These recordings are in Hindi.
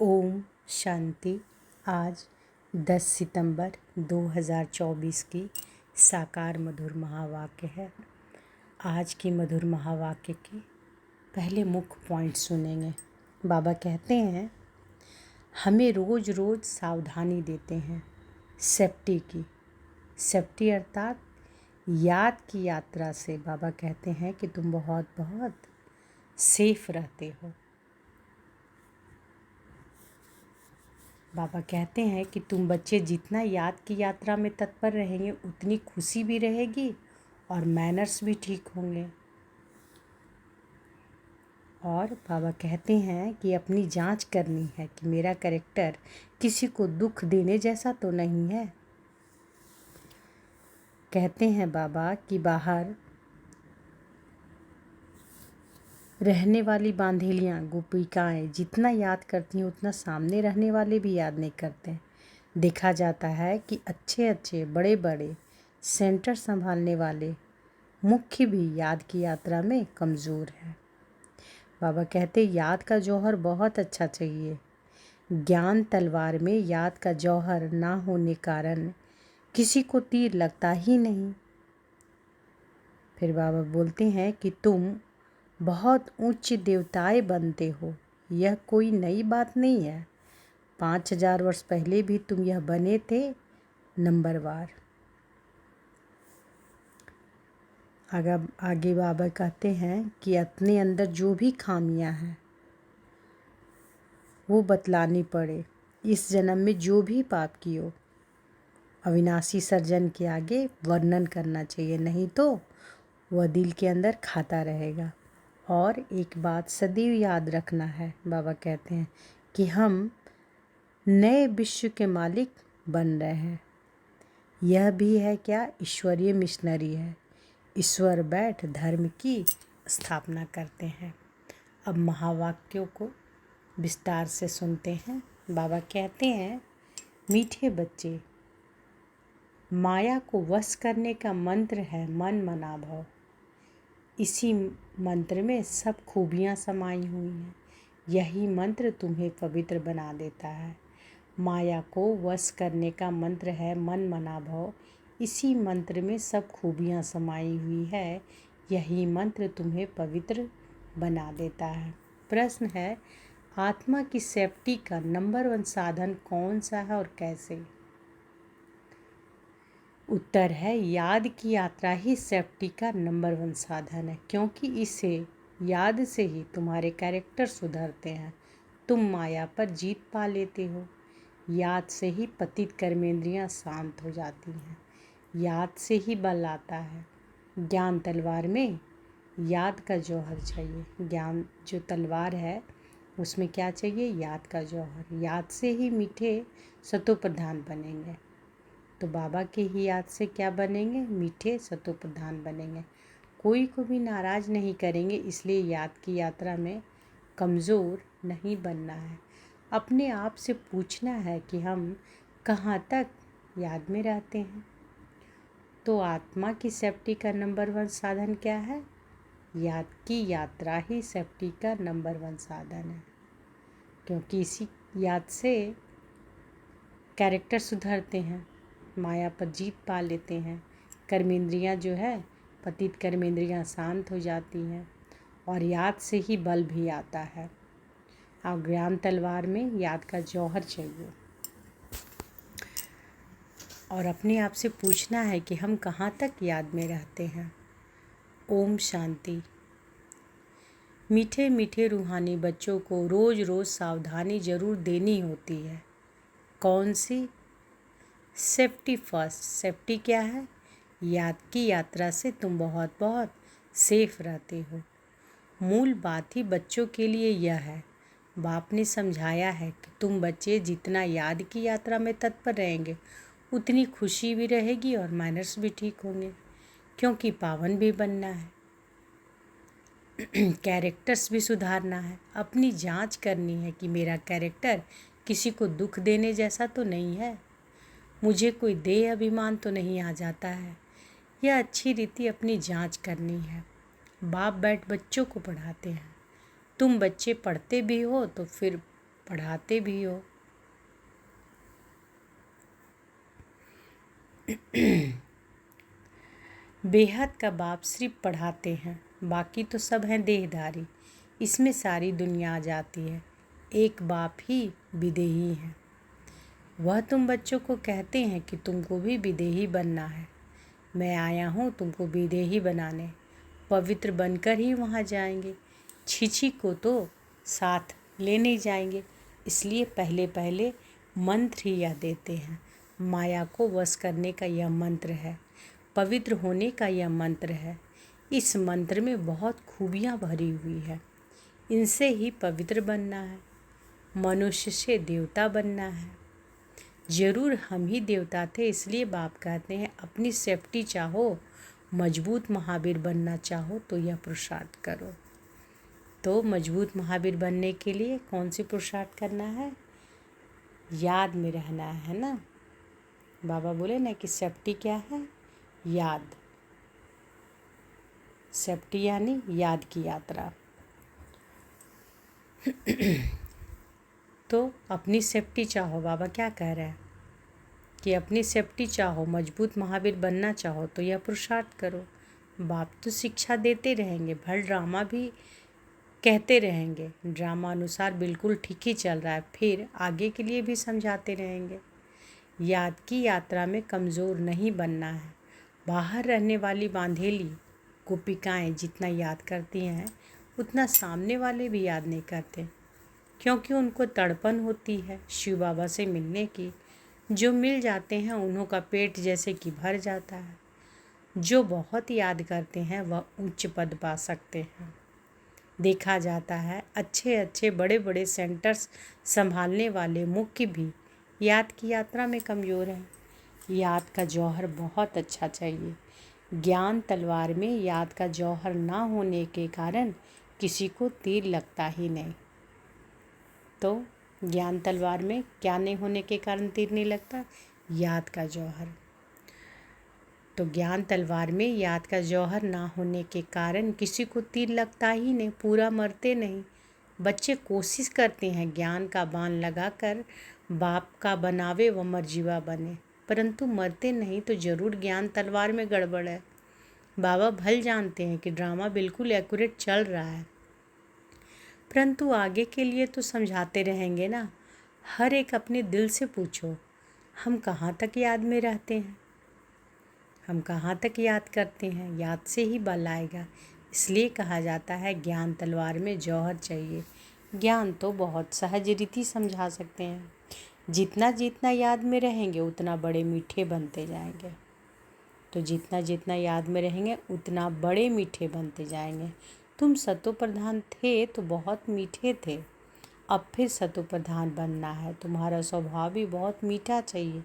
ओम शांति। आज 10 सितंबर 2024 की साकार मधुर महावाक्य है। आज की मधुर महावाक्य के पहले मुख्य पॉइंट सुनेंगे। बाबा कहते हैं हमें रोज़ रोज़ सावधानी देते हैं सेफ्टी की। सेफ्टी अर्थात याद की यात्रा से बाबा कहते हैं कि तुम बहुत बहुत सेफ रहते हो। बाबा कहते हैं कि तुम बच्चे जितना याद की यात्रा में तत्पर रहेंगे उतनी खुशी भी रहेगी और मैनर्स भी ठीक होंगे। और बाबा कहते हैं कि अपनी जांच करनी है कि मेरा कैरेक्टर किसी को दुख देने जैसा तो नहीं है। कहते हैं बाबा कि बाहर रहने वाली बांधेलियाँ गोपिकाएं जितना याद करती हैं उतना सामने रहने वाले भी याद नहीं करते। देखा जाता है कि अच्छे अच्छे बड़े बड़े सेंटर संभालने वाले मुख्य भी याद की यात्रा में कमज़ोर है। बाबा कहते याद का जौहर बहुत अच्छा चाहिए। ज्ञान तलवार में याद का जौहर ना होने कारण किसी को तीर लगता ही नहीं। फिर बाबा बोलते हैं कि तुम बहुत उच्च देवताएं बनते हो, यह कोई नई बात नहीं है। 5000 वर्ष पहले भी तुम यह बने थे नंबरवार। आगे बाबा कहते हैं कि अपने अंदर जो भी खामियां हैं वो बतलानी पड़े। इस जन्म में जो भी पाप कियो अविनाशी सर्जन के आगे वर्णन करना चाहिए, नहीं तो वह दिल के अंदर खाता रहेगा। और एक बात सदैव याद रखना है, बाबा कहते हैं कि हम नए विश्व के मालिक बन रहे हैं। यह भी है क्या ईश्वरीय मिशनरी है। ईश्वर बैठ धर्म की स्थापना करते हैं। अब महावाक्यों को विस्तार से सुनते हैं। बाबा कहते हैं मीठे बच्चे, माया को वश करने का मंत्र है मन मना भव। इसी मंत्र में सब खूबियाँ समाई हुई हैं। यही मंत्र तुम्हें पवित्र बना देता है। माया को वश करने का मंत्र है मन मना भव। इसी मंत्र में सब खूबियाँ समाई हुई है। यही मंत्र तुम्हें पवित्र बना देता है। प्रश्न है आत्मा की सेफ्टी का नंबर 1 साधन कौन सा है और कैसे? उत्तर है याद की यात्रा ही सेफ्टी का नंबर 1 साधन है, क्योंकि इसे याद से ही तुम्हारे कैरेक्टर सुधरते हैं। तुम माया पर जीत पा लेते हो। याद से ही पतित कर्मेंद्रियां शांत हो जाती हैं। याद से ही बल आता है। ज्ञान तलवार में याद का जौहर चाहिए। ज्ञान जो तलवार है उसमें क्या चाहिए? याद का जौहर। याद से ही मीठे सतो प्रधान बनेंगे। तो बाबा की ही याद से क्या बनेंगे? मीठे सतो प्रधान बनेंगे। कोई को भी नाराज़ नहीं करेंगे। इसलिए याद की यात्रा में कमज़ोर नहीं बनना है। अपने आप से पूछना है कि हम कहाँ तक याद में रहते हैं। तो आत्मा की सेफ्टी का नंबर 1 साधन क्या है? याद की यात्रा ही सेफ्टी का नंबर 1 साधन है, क्योंकि इसी याद से कैरेक्टर सुधरते हैं, माया पर जीत पा लेते हैं। कर्मेंद्रियां जो है पतित कर्मेंद्रियां शांत हो जाती हैं और याद से ही बल भी आता है। और ज्ञान तलवार में याद का जौहर चाहिए। और अपने आप से पूछना है कि हम कहाँ तक याद में रहते हैं। ओम शांति। मीठे मीठे रूहानी बच्चों को रोज़ रोज़ सावधानी ज़रूर देनी होती है। कौन सी? Safety first. सेफ्टी क्या है? याद की यात्रा से तुम बहुत बहुत सेफ रहते हो। मूल बात ही बच्चों के लिए यह है। बाप ने समझाया है कि तुम बच्चे जितना याद की यात्रा में तत्पर रहेंगे उतनी खुशी भी रहेगी और मैनर्स भी ठीक होंगे, क्योंकि पावन भी बनना है। कैरेक्टर्स भी सुधारना है। अपनी जांच करनी है कि मेरा कैरेक्टर किसी को दुख देने जैसा तो नहीं है। मुझे कोई देह अभिमान तो नहीं आ जाता है। यह अच्छी रीति अपनी जांच करनी है। बाप बैठ बच्चों को पढ़ाते हैं। तुम बच्चे पढ़ते भी हो तो फिर पढ़ाते भी हो। बेहद का बाप सिर्फ पढ़ाते हैं, बाकी तो सब हैं देहधारी। इसमें सारी दुनिया आ जाती है। एक बाप ही विदेही है। वह तुम बच्चों को कहते हैं कि तुमको भी विदेही बनना है। मैं आया हूँ तुमको विदेही बनाने। पवित्र बनकर ही वहाँ जाएंगे। छीछी को तो साथ ले नहीं जाएंगे। इसलिए पहले पहले मंत्र ही यह देते हैं। माया को वश करने का यह मंत्र है। पवित्र होने का यह मंत्र है। इस मंत्र में बहुत खूबियाँ भरी हुई है। इनसे ही पवित्र बनना है। मनुष्य से देवता बनना है। जरूर हम ही देवता थे, इसलिए बाप कहते हैं अपनी सेफ्टी चाहो, मजबूत महावीर बनना चाहो तो यह पुरुषार्थ करो। तो मजबूत महावीर बनने के लिए कौन सी पुरुषार्थ करना है? याद में रहना है ना। बाबा बोले ना कि सेफ्टी क्या है? याद। सेफ्टी यानी याद की यात्रा। तो अपनी सेफ्टी चाहो, बाबा क्या कह रहे हैं कि अपनी सेफ्टी चाहो, मजबूत महावीर बनना चाहो तो यह पुरुषार्थ करो। बाप तो शिक्षा देते रहेंगे, भर ड्रामा भी कहते रहेंगे। ड्रामा अनुसार बिल्कुल ठीक ही चल रहा है, फिर आगे के लिए भी समझाते रहेंगे। याद की यात्रा में कमज़ोर नहीं बनना है। बाहर रहने वाली बांधेली गोपिकाएं जितना याद करती हैं उतना सामने वाले भी याद नहीं करते, क्योंकि उनको तड़पन होती है शिव बाबा से मिलने की। जो मिल जाते हैं उन्हों का पेट जैसे कि भर जाता है। जो बहुत याद करते हैं वह उच्च पद पा सकते हैं। देखा जाता है अच्छे अच्छे बड़े बड़े सेंटर्स संभालने वाले मुख्य भी याद की यात्रा में कमज़ोर हैं। याद का जौहर बहुत अच्छा चाहिए। ज्ञान तलवार में याद का जौहर ना होने के कारण किसी को तीर लगता ही नहीं। तो ज्ञान तलवार में क्या नहीं होने के कारण तीर नहीं लगता? याद का जौहर। तो ज्ञान तलवार में याद का जौहर ना होने के कारण किसी को तीर लगता ही नहीं, पूरा मरते नहीं। बच्चे कोशिश करते हैं ज्ञान का बाण लगाकर बाप का बनावे व मर्जीवा बने, परंतु मरते नहीं। तो ज़रूर ज्ञान तलवार में गड़बड़ है। बाबा भल जानते हैं कि ड्रामा बिल्कुल एक्यूरेट चल रहा है, परंतु आगे के लिए तो समझाते रहेंगे ना। हर एक अपने दिल से पूछो, हम कहाँ तक याद में रहते हैं? हम कहाँ तक याद करते हैं? याद से ही बल आएगा। इसलिए कहा जाता है ज्ञान तलवार में जौहर चाहिए। ज्ञान तो बहुत सहज रीति समझा सकते हैं। जितना जितना याद में रहेंगे उतना बड़े मीठे बनते जाएंगे। तो जितना जितना याद में रहेंगे उतना बड़े मीठे बनते जाएंगे। तुम सतो प्रधान थे तो बहुत मीठे थे, अब फिर सतो प्रधान बनना है। तुम्हारा स्वभाव भी बहुत मीठा चाहिए।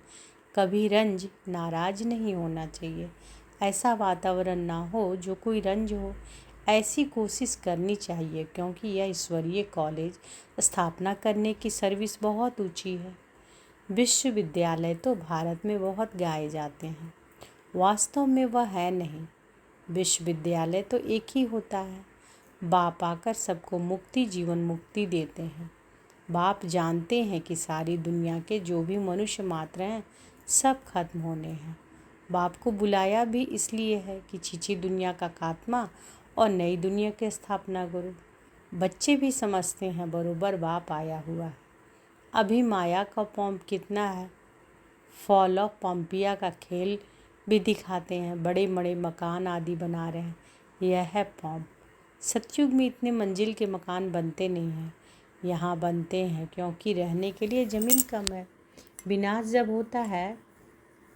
कभी रंज नाराज नहीं होना चाहिए। ऐसा वातावरण ना हो जो कोई रंज हो। ऐसी कोशिश करनी चाहिए, क्योंकि यह ईश्वरीय कॉलेज स्थापना करने की सर्विस बहुत ऊंची है। विश्वविद्यालय तो भारत में बहुत गाए जाते हैं, वास्तव में वह है नहीं। विश्वविद्यालय तो एक ही होता है। बाप आकर सबको मुक्ति, जीवन मुक्ति देते हैं। बाप जानते हैं कि सारी दुनिया के जो भी मनुष्य मात्र हैं सब खत्म होने हैं। बाप को बुलाया भी इसलिए है कि छीछी दुनिया का खात्मा और नई दुनिया की स्थापना करो। बच्चे भी समझते हैं बरोबर बाप आया हुआ है। अभी माया का पॉम्प कितना है, फॉल ऑफ पॉम्पिया का खेल भी दिखाते हैं। बड़े बड़े मकान आदि बना रहे हैं, यह है पॉम्प। सतयुग में इतने मंजिल के मकान बनते नहीं हैं, यहाँ बनते हैं क्योंकि रहने के लिए ज़मीन कम है। विनाश जब होता है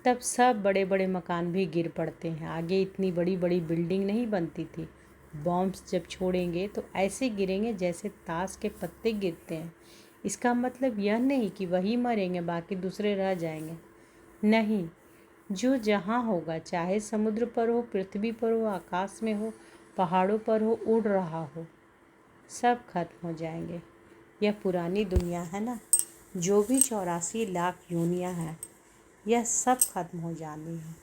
तब सब बड़े बड़े मकान भी गिर पड़ते हैं। आगे इतनी बड़ी बड़ी बिल्डिंग नहीं बनती थी। बॉम्ब्स जब छोड़ेंगे तो ऐसे गिरेंगे जैसे ताश के पत्ते गिरते हैं। इसका मतलब यह नहीं कि वही मरेंगे बाकी दूसरे रह जाएंगे, नहीं। जो जहाँ होगा, चाहे समुद्र पर हो, पृथ्वी पर हो, आकाश में हो, पहाड़ों पर हो, उड़ रहा हो, सब खत्म हो जाएंगे। यह पुरानी दुनिया है ना, जो भी 84 लाख योनियाँ हैं यह सब खत्म हो जानी है।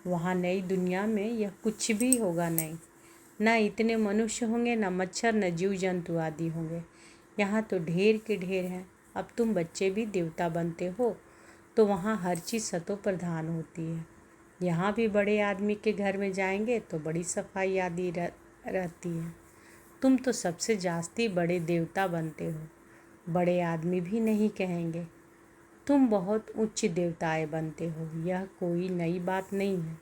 वहाँ नई दुनिया में यह कुछ भी होगा नहीं। ना इतने मनुष्य होंगे, ना मच्छर, न जीव जंतु आदि होंगे। यहाँ तो ढेर के ढेर हैं। अब तुम बच्चे भी देवता बनते हो तो वहाँ हर चीज़ सतो प्रधान होती है। यहाँ भी बड़े आदमी के घर में जाएंगे तो बड़ी सफाई आदि रहती है। तुम तो सबसे जास्ती बड़े देवता बनते हो, बड़े आदमी भी नहीं कहेंगे। तुम बहुत उच्च देवताएं बनते हो, यह कोई नई बात नहीं है।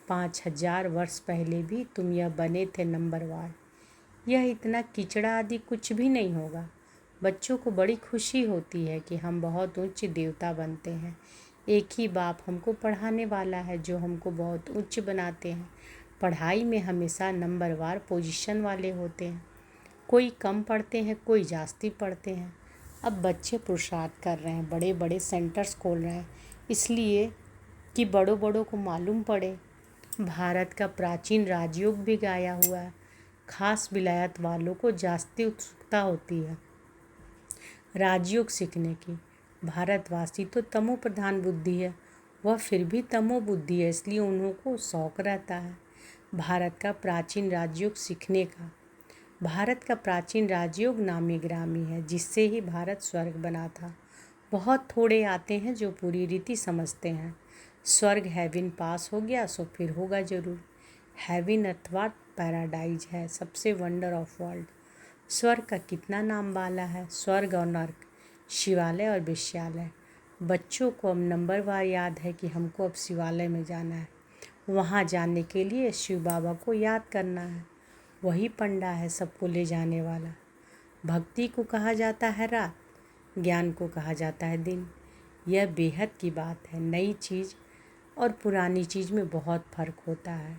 5000 वर्ष पहले भी तुम यह बने थे नंबरवार। यह इतना कीचड़ा आदि कुछ भी नहीं होगा। बच्चों को बड़ी खुशी होती है कि हम बहुत उच्च देवता बनते हैं। एक ही बाप हमको पढ़ाने वाला है जो हमको बहुत उच्च बनाते हैं। पढ़ाई में हमेशा नंबरवार पोजीशन वाले होते हैं। कोई कम पढ़ते हैं, कोई जास्ती पढ़ते हैं। अब बच्चे पुरुषार्थ कर रहे हैं, बड़े बड़े सेंटर्स खोल रहे हैं, इसलिए कि बड़ों बड़ों को मालूम पड़े। भारत का प्राचीन राजयोग भी गाया हुआ है। खास विलायत वालों को जास्ती उत्सुकता होती है राजयोग सीखने की। भारतवासी तो तमो प्रधान बुद्धि है, वह फिर भी तमो बुद्धि है, इसलिए उन्हों को शौक रहता है भारत का प्राचीन राजयोग सीखने का। भारत का प्राचीन राजयोग नामी ग्रामी है, जिससे ही भारत स्वर्ग बना था। बहुत थोड़े आते हैं जो पूरी रीति समझते हैं। स्वर्ग हेवन पास हो गया सो फिर होगा जरूर। हेवन अर्थात पैराडाइज है, सबसे वंडर ऑफ वर्ल्ड। स्वर्ग का कितना नाम वाला है, स्वर्ग और नर्क, शिवालय और वेश्यालय। बच्चों को अब नंबरवार याद है कि हमको अब शिवालय में जाना है। वहाँ जाने के लिए शिव बाबा को याद करना है, वही पंडा है सबको ले जाने वाला। भक्ति को कहा जाता है रात, ज्ञान को कहा जाता है दिन। यह बेहद की बात है। नई चीज़ और पुरानी चीज़ में बहुत फ़र्क होता है।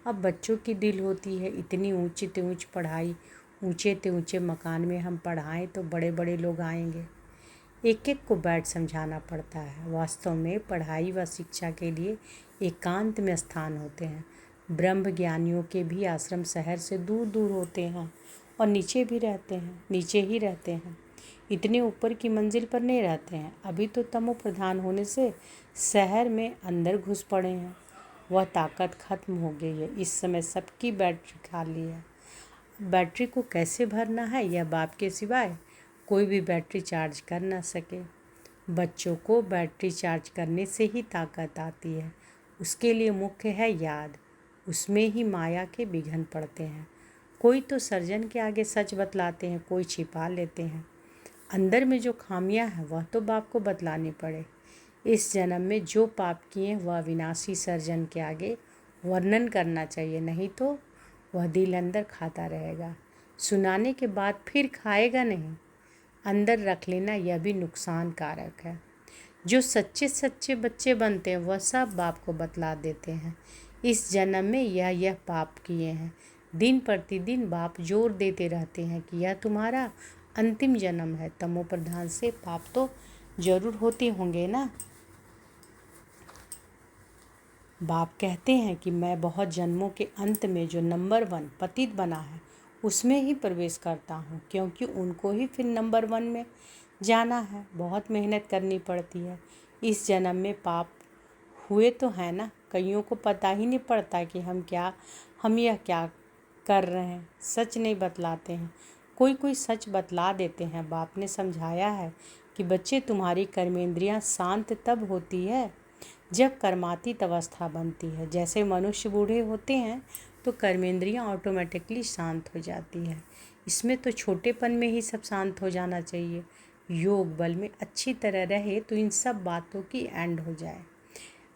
अब बच्चों की दिल होती है इतनी ऊंची ते ऊंची पढ़ाई, ऊंचे ते ऊंचे मकान में हम पढ़ाएं तो बड़े बड़े लोग आएंगे। एक एक को बैठ समझाना पड़ता है। वास्तव में पढ़ाई व शिक्षा के लिए एकांत में स्थान होते हैं। ब्रह्म ज्ञानियों के भी आश्रम शहर से दूर दूर होते हैं और नीचे भी रहते हैं, नीचे ही रहते हैं, इतने ऊपर की मंजिल पर नहीं रहते हैं। अभी तो तमो प्रधान होने से शहर में अंदर घुस पड़े हैं। वह ताकत खत्म हो गई है। इस समय सबकी बैटरी खाली है। बैटरी को कैसे भरना है यह बाप के सिवाय कोई भी बैटरी चार्ज कर ना सके। बच्चों को बैटरी चार्ज करने से ही ताकत आती है। उसके लिए मुख्य है याद, उसमें ही माया के विघ्न पड़ते हैं। कोई तो सर्जन के आगे सच बतलाते हैं, कोई छिपा लेते हैं। अंदर में जो खामियां हैं वह तो बाप को बतलानी पड़े। इस जन्म में जो पाप किए वह विनाशी सर्जन के आगे वर्णन करना चाहिए, नहीं तो वह दिल अंदर खाता रहेगा। सुनाने के बाद फिर खाएगा नहीं, अंदर रख लेना यह भी नुकसान कारक है। जो सच्चे सच्चे बच्चे बनते हैं वह सब बाप को बतला देते हैं। इस जन्म में यह पाप किए हैं। दिन प्रतिदिन बाप जोर देते रहते हैं कि यह तुम्हारा अंतिम जन्म है। तमो प्रधान से पाप तो जरूर होते होंगे ना। बाप कहते हैं कि मैं बहुत जन्मों के अंत में जो नंबर 1 पतित बना है उसमें ही प्रवेश करता हूँ, क्योंकि उनको ही फिर नंबर 1 में जाना है। बहुत मेहनत करनी पड़ती है। इस जन्म में पाप हुए तो है ना, कईयों को पता ही नहीं पड़ता कि हम यह क्या कर रहे हैं। सच नहीं बतलाते हैं। कोई कोई सच बतला देते हैं। बाप ने समझाया है कि बच्चे तुम्हारी कर्मेंद्रियां शांत तब होती है जब कर्मातीत अवस्था बनती है। जैसे मनुष्य बूढ़े होते हैं तो कर्मेंद्रियां ऑटोमेटिकली शांत हो जाती है। इसमें तो छोटेपन में ही सब शांत हो जाना चाहिए। योग बल में अच्छी तरह रहे तो इन सब बातों की एंड हो जाए।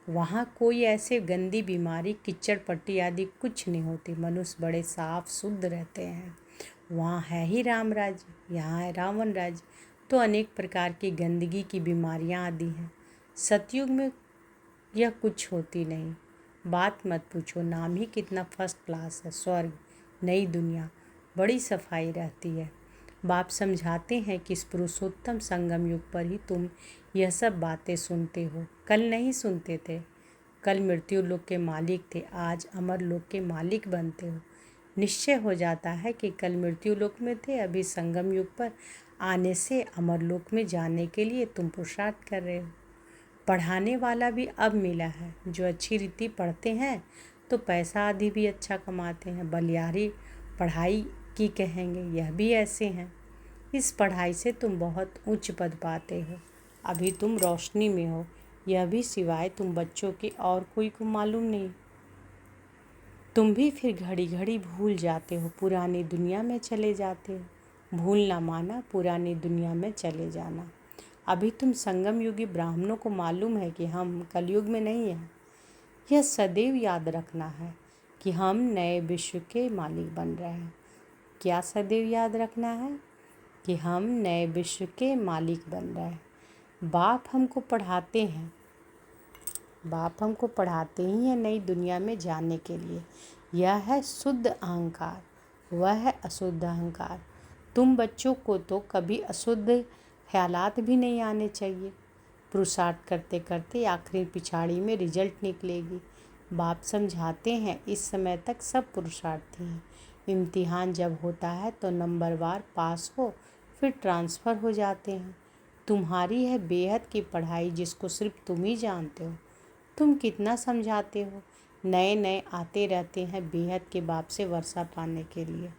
वहाँ कोई ऐसे गंदी बीमारी, किच्चड़ पट्टी आदि कुछ नहीं होती। मनुष्य बड़े साफ शुद्ध रहते हैं। वहाँ है ही राम राज्य, यहाँ है रावण राज्य, तो अनेक प्रकार की गंदगी की बीमारियाँ आदि हैं। सतयुग में यह कुछ होती नहीं। बात मत पूछो, नाम ही कितना फर्स्ट क्लास है। स्वर्ग, नई दुनिया, बड़ी सफाई रहती है। बाप समझाते हैं कि इस पुरुषोत्तम संगम युग पर ही तुम यह सब बातें सुनते हो। कल नहीं सुनते थे। कल मृत्यु लोक के मालिक थे, आज अमर लोक के मालिक बनते हो। निश्चय हो जाता है कि कल मृत्यु लोक में थे, अभी संगम युग पर आने से अमर लोक में जाने के लिए तुम पुरुषार्थ कर रहे हो। पढ़ाने वाला भी अब मिला है। जो अच्छी रीति पढ़ते हैं तो पैसा आदि भी अच्छा कमाते हैं। बलियारी पढ़ाई की कहेंगे, यह भी ऐसे हैं। इस पढ़ाई से तुम बहुत उच्च पद पाते हो। अभी तुम रोशनी में हो, यह भी सिवाय तुम बच्चों के और कोई को मालूम नहीं। तुम भी फिर घड़ी घड़ी भूल जाते हो, पुरानी दुनिया में चले जाते हो। भूलना माना पुरानी दुनिया में चले जाना। अभी तुम संगम युगी ब्राह्मणों को मालूम है कि हम कलयुग में नहीं हैं। यह सदैव याद रखना है कि हम नए विश्व के मालिक बन रहे हैं। क्या सदैव याद रखना है? कि हम नए विश्व के मालिक बन रहे हैं। बाप हमको पढ़ाते ही हैं नई दुनिया में जाने के लिए। यह है शुद्ध अहंकार, वह है अशुद्ध अहंकार। तुम बच्चों को तो कभी अशुद्ध ख्यालात भी नहीं आने चाहिए। पुरुषार्थ करते करते आखिरी पिछाड़ी में रिजल्ट निकलेगी। बाप समझाते हैं इस समय तक सब पुरुषार्थी हैं। इम्तिहान जब होता है तो नंबरवार पास हो, फिर ट्रांसफ़र हो जाते हैं। तुम्हारी है बेहद की पढ़ाई जिसको सिर्फ तुम ही जानते हो। तुम कितना समझाते हो। नए नए आते रहते हैं बेहद के बाप से वर्षा पाने के लिए।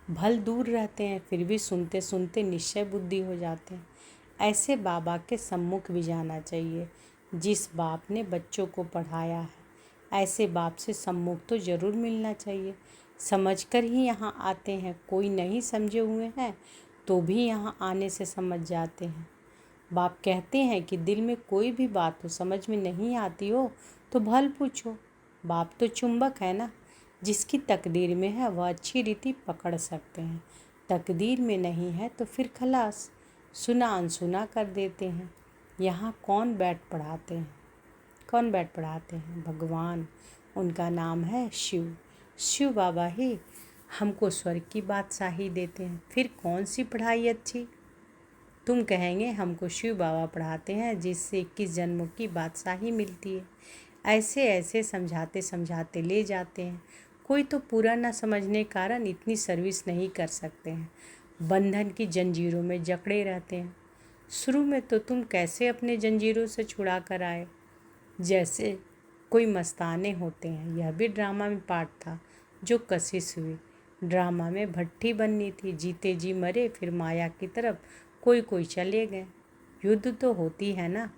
भल दूर रहते हैं फिर भी सुनते सुनते निश्चय बुद्धि हो जाते हैं। ऐसे बाबा के सम्मुख भी जाना चाहिए जिस बाप ने बच्चों को पढ़ाया है। ऐसे बाप से सम्मुख तो ज़रूर मिलना चाहिए। समझकर ही यहाँ आते हैं। कोई नहीं समझे हुए हैं तो भी यहाँ आने से समझ जाते हैं। बाप कहते हैं कि दिल में कोई भी बात हो, समझ में नहीं आती हो तो भल पूछो। बाप तो चुंबक है ना, जिसकी तकदीर में है वह अच्छी रीति पकड़ सकते हैं। तकदीर में नहीं है तो फिर खलास, सुना अनसुना कर देते हैं। यहाँ कौन बैठ पढ़ाते हैं? भगवान। उनका नाम है शिव। शिव बाबा ही हमको स्वर्ग की बादशाही देते हैं। फिर कौन सी पढ़ाई अच्छी? तुम कहेंगे हमको शिव बाबा पढ़ाते हैं जिससे 21 जन्मों की बादशाही मिलती है। ऐसे ऐसे समझाते समझाते ले जाते हैं। कोई तो पूरा न समझने के कारण इतनी सर्विस नहीं कर सकते हैं। बंधन की जंजीरों में जकड़े रहते हैं। शुरू में तो तुम कैसे अपने जंजीरों से छुड़ा कर आए, जैसे कोई मस्ताने होते हैं। यह भी ड्रामा में पार्ट था जो कशिश हुई। ड्रामा में भट्टी बननी थी। जीते जी मरे, फिर माया की तरफ कोई कोई चले गए। युद्ध तो होती है ना,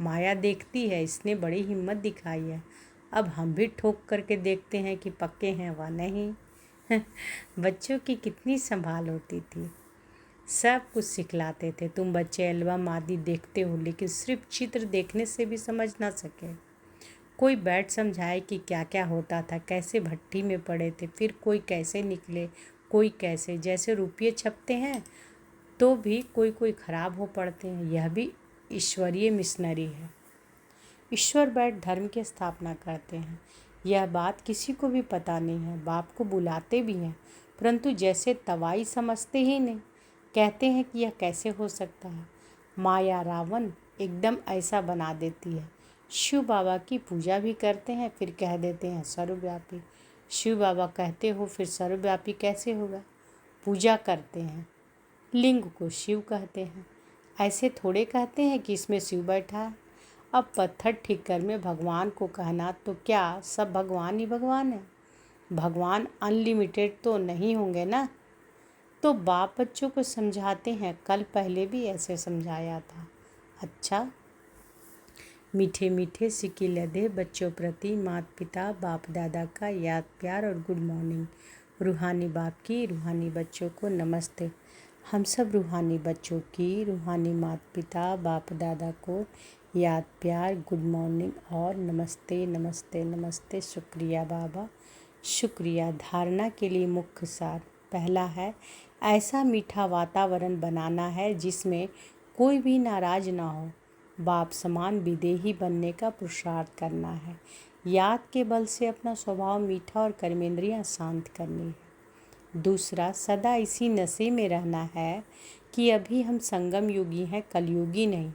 माया देखती है इसने बड़ी हिम्मत दिखाई है। अब हम भी ठोक करके देखते हैं कि पक्के हैं व नहीं। बच्चों की कितनी संभाल होती थी, सब कुछ सिखलाते थे। तुम बच्चे एल्बम आदि देखते हो लेकिन सिर्फ चित्र देखने से भी समझ ना सके। कोई बैठ समझाए कि क्या क्या होता था, कैसे भट्टी में पड़े थे, फिर कोई कैसे निकले, कोई कैसे। जैसे रुपये छपते हैं तो भी कोई कोई खराब हो पड़ते हैं। यह भी ईश्वरीय मिशनरी है। ईश्वर बैठ धर्म की स्थापना करते हैं। यह बात किसी को भी पता नहीं है। बाप को बुलाते भी हैं परंतु जैसे तवाई समझते ही नहीं। कहते हैं कि यह कैसे हो सकता है। माया रावण एकदम ऐसा बना देती है। शिव बाबा की पूजा भी करते हैं फिर कह देते हैं सर्वव्यापी। शिव बाबा कहते हो फिर सर्वव्यापी कैसे होगा? पूजा करते हैं, लिंग को शिव कहते हैं। ऐसे थोड़े कहते हैं कि इसमें शिव बैठा है। अब पत्थर ठिक्कर में भगवान को कहना तो क्या सब भगवान ही भगवान है? भगवान अनलिमिटेड तो नहीं होंगे ना। तो बाप बच्चों को समझाते हैं, कल पहले भी ऐसे समझाया था। अच्छा, मीठे मीठे सिक्के लदे बच्चों प्रति माता पिता बाप दादा का याद प्यार और गुड मॉर्निंग। रूहानी बाप की रूहानी बच्चों को नमस्ते। हम सब रूहानी बच्चों की रूहानी माता पिता बाप दादा को याद प्यार गुड मॉर्निंग और नमस्ते नमस्ते नमस्ते। शुक्रिया बाबा, शुक्रिया। धारणा के लिए मुख्य सार पहला है, ऐसा मीठा वातावरण बनाना है जिसमें कोई भी नाराज ना हो। बाप समान विदेही बनने का पुरुषार्थ करना है। याद के बल से अपना स्वभाव मीठा और कर्मेंद्रियां शांत करनी है। दूसरा, सदा इसी नशे में रहना है कि अभी हम संगम युगी हैं, कलयुगी नहीं।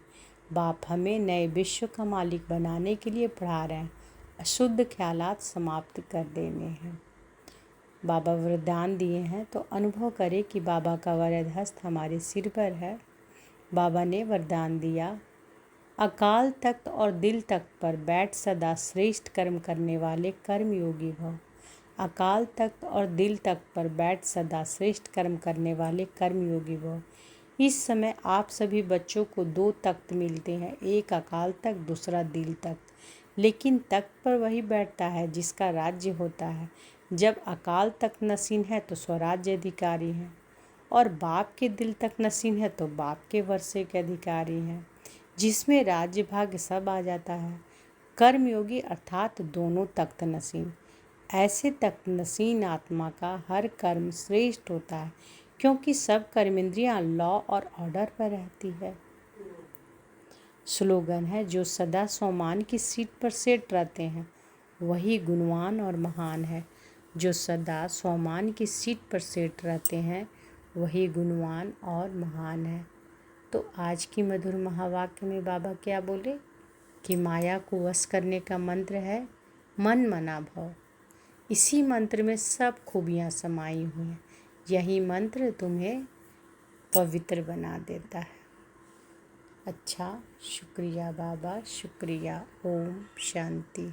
बाप हमें नए विश्व का मालिक बनाने के लिए पढ़ा रहे हैं। अशुद्ध ख्यालात समाप्त कर देने हैं। बाबा वरदान दिए हैं तो अनुभव करें कि बाबा का वरद हस्त हमारे सिर पर है। बाबा ने वरदान दिया, अकाल तख्त और दिल तख्त पर बैठ सदा श्रेष्ठ कर्म करने वाले कर्मयोगी भव। अकाल तख्त और दिल तख्त पर बैठ सदा श्रेष्ठ कर्म करने वाले कर्मयोगी भव। इस समय आप सभी बच्चों को 2 तख्त मिलते हैं, एक अकाल तख्त, दूसरा दिल तख्त। लेकिन तख्त पर वही बैठता है जिसका राज्य होता है। जब अकाल तख्त नसीन है तो स्वराज्य अधिकारी हैं, और बाप के दिल तक नसीन है तो बाप के वर्षे के अधिकारी हैं, जिसमें राज्य भाग्य सब आ जाता है। कर्मयोगी अर्थात दोनों तख्त नसीन। ऐसे तख्त नसीन आत्मा का हर कर्म श्रेष्ठ होता है, क्योंकि सब कर्मेंद्रियां लॉ और ऑर्डर पर रहती है। स्लोगन है, जो सदा स्वमान की सीट पर सेट रहते हैं वही गुणवान और महान है। जो सदा स्वमान की सीट पर सेट रहते हैं वही गुणवान और महान है। तो आज की मधुर महावाक्य में बाबा क्या बोले कि माया को वश करने का मंत्र है मन मना भव। इसी मंत्र में सब खूबियाँ समाई हुई हैं। यही मंत्र तुम्हें पवित्र बना देता है। अच्छा, शुक्रिया बाबा, शुक्रिया। ओम शांति।